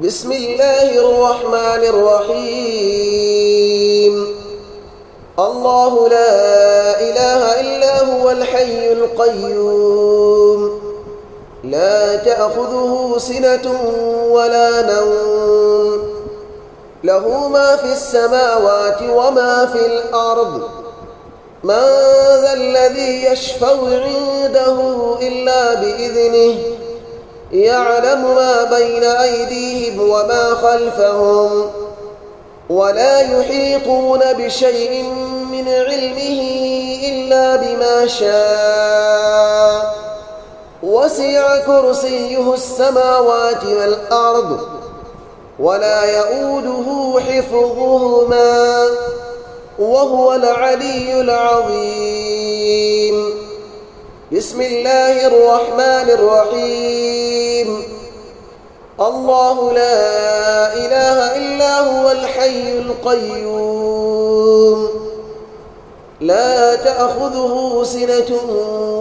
بسم الله الرحمن الرحيم. الله لا إله إلا هو الحي القيوم، لا تأخذه سنة ولا نوم، له ما في السماوات وما في الأرض. من ذا الذي يشفع عنده إلا بإذنه، يعلم ما بين أيديهم وما خلفهم، ولا يحيطون بشيء من علمه إلا بما شاء. وسع كرسيه السماوات والأرض، ولا يؤوده حفظهما، وهو العلي العظيم. بسم الله الرحمن الرحيم. الله لا إله إلا هو الحي القيوم، لا تأخذه سنة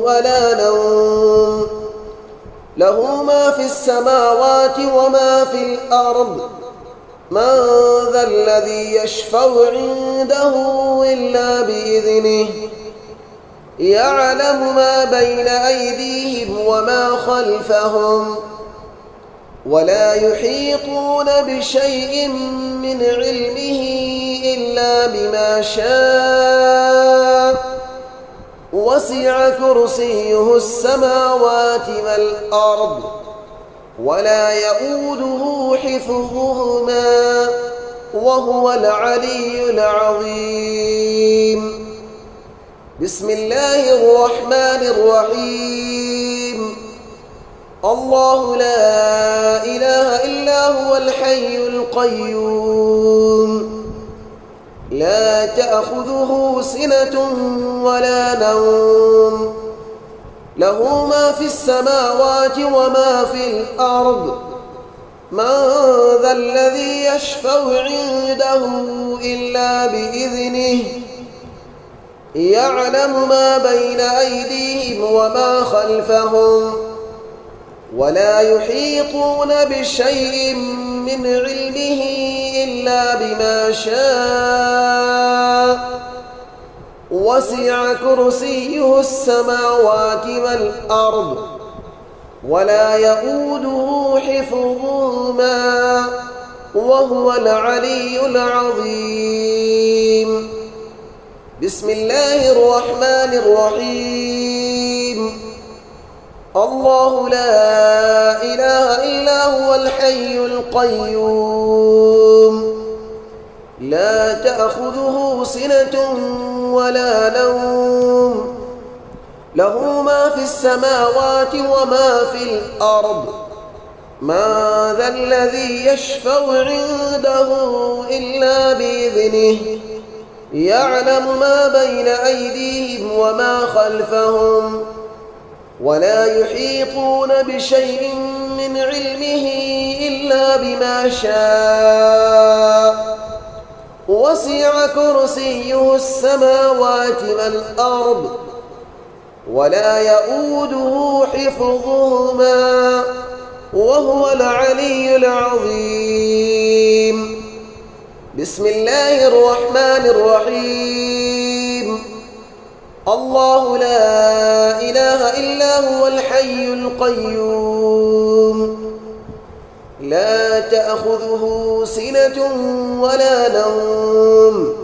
ولا نوم، له ما في السماوات وما في الأرض. من ذا الذي يشفع عنده إلا بإذنه، يعلم ما بين أيديهم وما خلفهم، ولا يحيطون بشيء من علمه إلا بما شاء. وسع كرسيه السماوات والأرض، ولا يؤوده حفظهما، وهو العلي العظيم. بسم الله الرحمن الرحيم. الله لا إله إلا هو الحي القيوم، لا تأخذه سنة ولا نوم، له ما في السماوات وما في الأرض. من ذا الذي يشفع عنده إلا بإذنه، يعلم ما بين أيديهم وما خلفهم، ولا يحيطون بشيء من علمه إلا بما شاء. وسع كرسيه السماوات والأرض، ولا يؤوده حفظهما، وهو العلي العظيم. بسم الله الرحمن الرحيم. الله لا إله إلا هو الحي القيوم، لا تأخذه سنة ولا نوم، له ما في السماوات وما في الأرض. من ذا الذي يشفع عنده إلا بإذنه، يعلم ما بين أيديهم وما خلفهم، ولا يحيطون بشيء من علمه إلا بما شاء. وسع كرسيه السماوات والأرض، ولا يؤوده حفظهما، وهو العلي العظيم. بسم الله الرحمن الرحيم. الله لا إله إلا هو الحي القيوم، لا تأخذه سنة ولا نوم،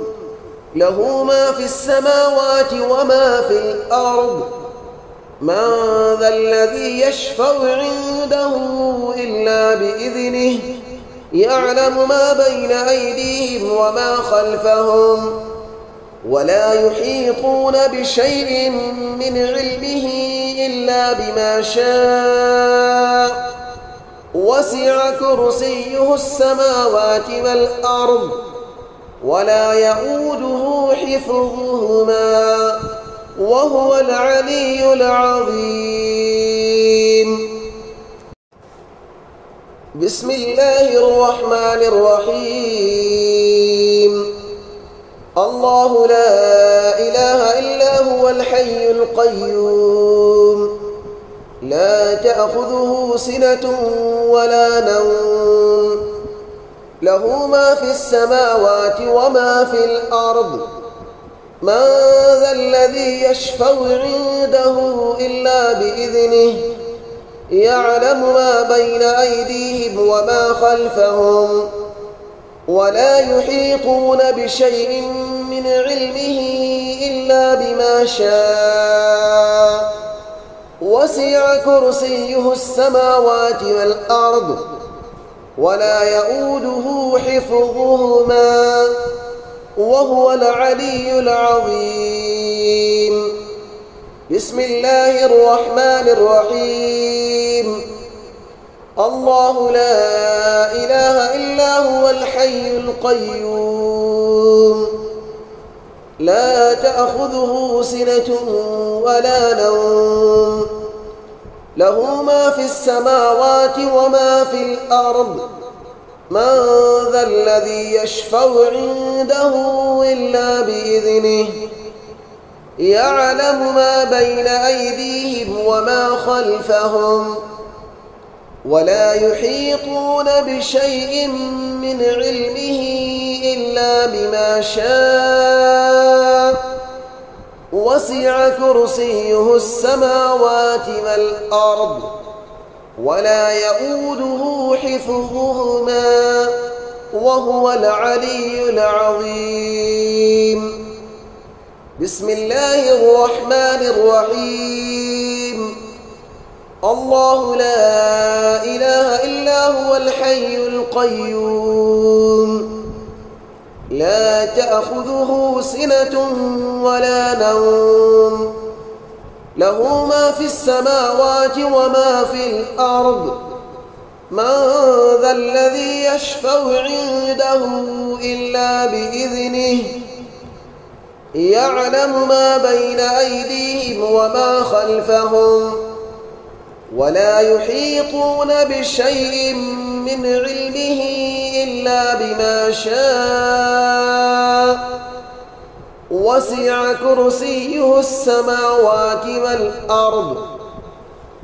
له ما في السماوات وما في الأرض. من ذا الذي يشفع عنده إلا بإذنه، يعلم ما بين أيديهم وما خلفهم، ولا يحيطون بشيء من علمه إلا بما شاء. وسع كرسيه السماوات والأرض، ولا يؤوده حفظهما، وهو العلي العظيم. بسم الله الرحمن الرحيم. الله لا إله إلا هو الحي القيوم، لا تأخذه سنة ولا نوم له ما في السماوات وما في الأرض من ذا الذي يشفع عنده إلا بإذنه يعلم ما بين أيديهم وما خلفهم ولا يحيطون بشيء من علمه إلا بما شاء وسع كرسيه السماوات والأرض ولا يؤوده حفظهما وهو العلي العظيم. بسم الله الرحمن الرحيم. الله لا إله إلا هو الحي القيوم لا تأخذه سنة ولا نوم له ما في السماوات وما في الأرض من ذا الذي يشفع عنده إلا بإذنه يعلم ما بين أيديهم وما خلفهم ولا يحيطون بشيء من علمه إلا بما شاء وسع كرسيه السماوات والأرض ولا يؤوده حفظهما وهو العلي العظيم. بسم الله الرحمن الرحيم. الله لا إله إلا هو الحي القيوم لا تأخذه سنة ولا نوم له ما في السماوات وما في الأرض من ذا الذي يشفع عنده إلا بإذنه يعلم ما بين أيديهم وما خلفهم ولا يحيطون بشيء من علمه إلا بما شاء وسع كرسيه السماوات والأرض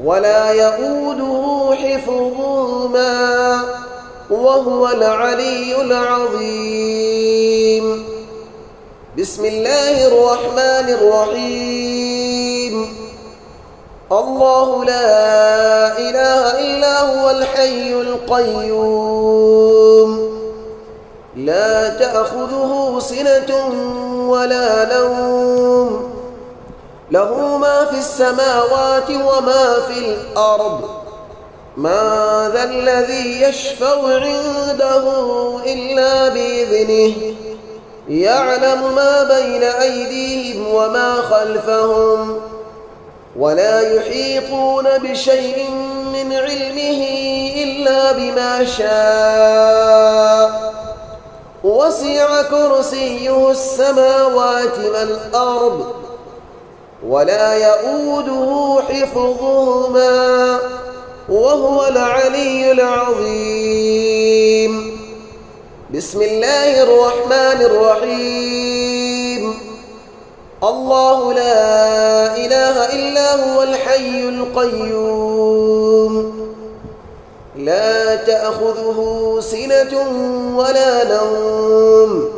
ولا يؤوده حفظهما وهو العلي العظيم. بسم الله الرحمن الرحيم. الله لا إله إلا هو الحي القيوم لا تأخذه سنة ولا نوم له ما في السماوات وما في الأرض من ذا الذي يشفع عنده إلا بإذنه يعلم ما بين أيديهم وما خلفهم ولا يحيطون بشيء من علمه إلا بما شاء وسع كرسيه السماوات والأرض ولا يؤوده حفظهما وهو العلي العظيم. بسم الله الرحمن الرحيم. الله لا إله إلا هو الحي القيوم لا تأخذه سنة ولا نوم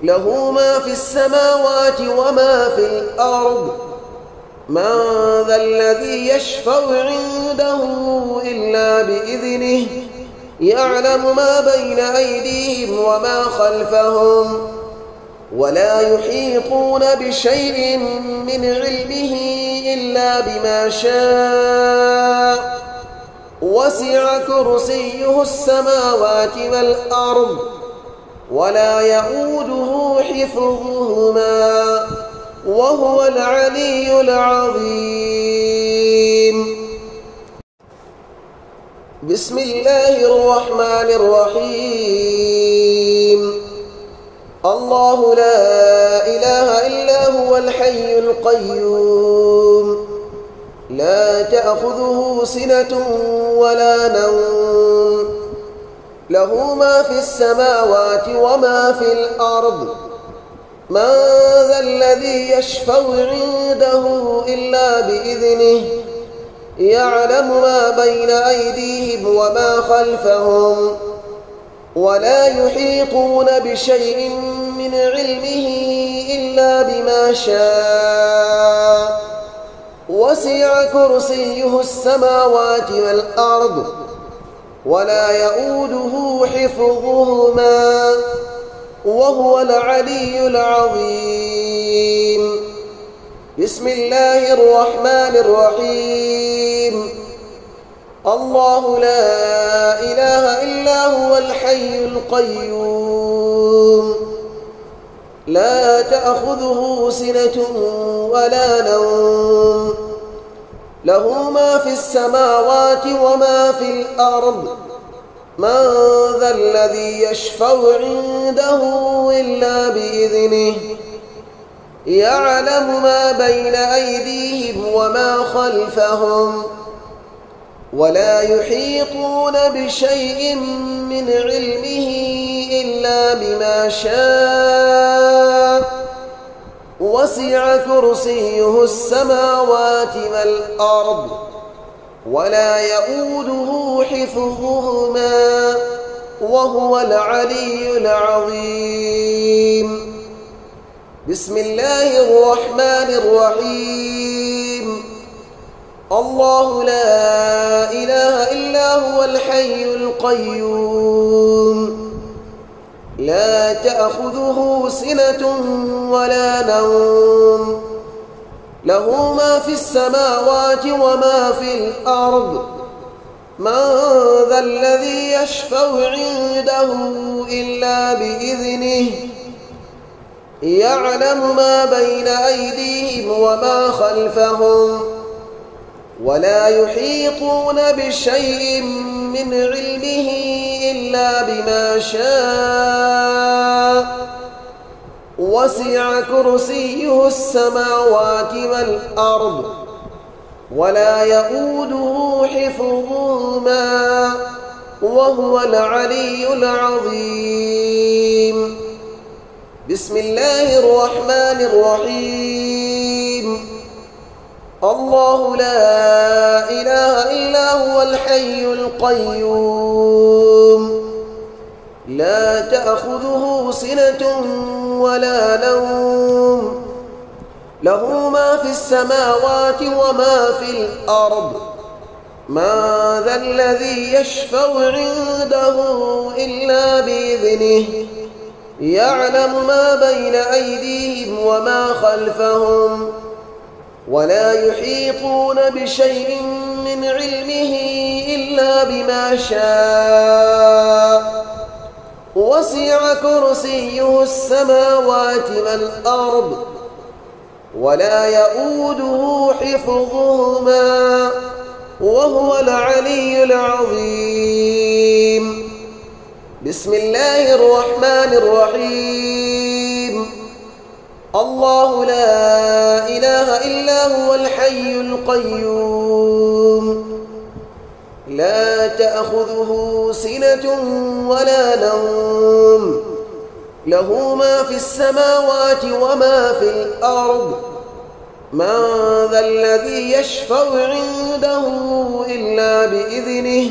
له ما في السماوات وما في الأرض من ذا الذي يشفع عنده إلا بإذنه يعلم ما بين أيديهم وما خلفهم ولا يحيطون بشيء من علمه إلا بما شاء وسع كرسيه السماوات والأرض ولا يؤوده حفظهما وهو العلي العظيم. بسم الله الرحمن الرحيم. الله لا إله إلا هو الحي القيوم لا تأخذه سنة ولا نوم له ما في السماوات وما في الأرض من ذا الذي يشفع عنده إلا بإذنه يعلم ما بين أيديهم وما خلفهم ولا يحيطون بشيء من علمه إلا بما شاء وسع كرسيه السماوات والأرض ولا يؤوده حفظهما وهو العلي العظيم. بسم الله الرحمن الرحيم. الله لا إله إلا هو الحي القيوم لا تأخذه سنة ولا نوم له ما في السماوات وما في الأرض من ذا الذي يشفع عنده إلا بإذنه يعلم ما بين أيديهم وما خلفهم ولا يحيطون بشيء من علمه إلا بما شاء وسع كرسيه السماوات والأرض ولا يؤوده حفظهما وهو العلي العظيم. بسم الله الرحمن الرحيم. الله لا إله إلا هو الحي القيوم لا تأخذه سنة ولا نوم له ما في السماوات وما في الأرض من ذا الذي يشفع عنده إلا بإذنه يعلم ما بين أيديهم وما خلفهم ولا يحيطون بشيء من علمه إلا بما شاء وسع كرسيه السماوات والأرض ولا يؤوده حفظهما وهو العلي العظيم. بسم الله الرحمن الرحيم. الله لا إله إلا هو الحي القيوم لا تأخذه سنة ولا نوم له ما في السماوات وما في الأرض من ذا الذي يشفع عنده إلا بإذنه يعلم ما بين أيديهم وما خلفهم ولا يحيطون بشيء من علمه إلا بما شاء وسع كرسيه السماوات والأرض ولا يؤوده حفظهما وهو العلي العظيم. بسم الله الرحمن الرحيم. الله لا إله إلا هو الحي القيوم لا تأخذه سنة ولا نوم له ما في السماوات وما في الأرض من ذا الذي يشفع عنده إلا بإذنه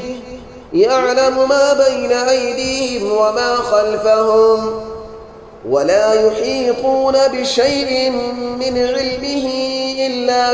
يعلم ما بين أيديهم وما خلفهم ولا يحيطون بشيء من علمه إلا